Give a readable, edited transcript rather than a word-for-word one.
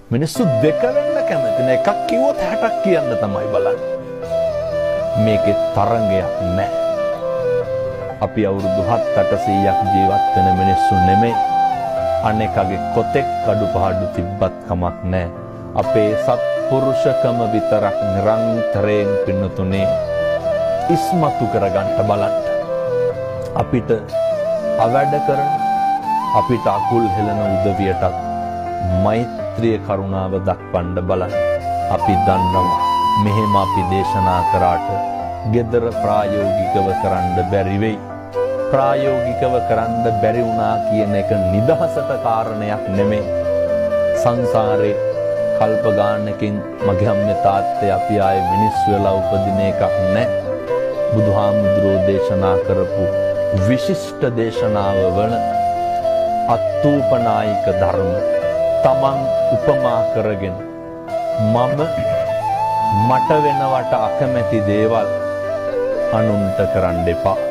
මිනිස්සු දෙක වෙන්න කැමති නෑ. එකක් කිව්වොත් 60ක් කියන්න තමයි බලන්නේ. මේකේ තරංගයක් නෑ. අපි අවුරුදු 7-800ක් ජීවත් වෙන මිනිස්සු නෙමෙයි. අනේකගේ කොතෙක් අඩුපාඩු තිබ්බත් කමක් නෑ. අපේ සත්පුරුෂකම විතරක් නිරන්තරයෙන් පින්නතුනේ ඉස්මතු කරගන්න බලන්න. අපිට අවැඩ කරන අපිට අකුල් හෙලන උදවියටත් මෛත්‍රිය කරුණාව දක්වන්න බලන්න. අපි දන්නවා මෙහෙම අපි දේශනා කරාට gedara ප්‍රායෝගිකව කරන්න බැරි වෙයි. ප්‍රායෝගිකව කරන්න බැරි වුණා කියන එක නිදහසට කාරණයක් නෙමෙයි. සංසාරේ කල්ප ගානකින් මගේ අම්මේ තාත්තේ අපි ආයේ මිනිස්සු වෙලා උපදින එකක් නැහැ. බුදුහාමුදුරෝ දේශනා කරපු විශිෂ්ට දේශනාව වන අත්ූපනායික ධර්ම තමන් උපමා කරගෙන මට වෙනවට අකමැති දේවල් අනුන්ට කරන්න එපා.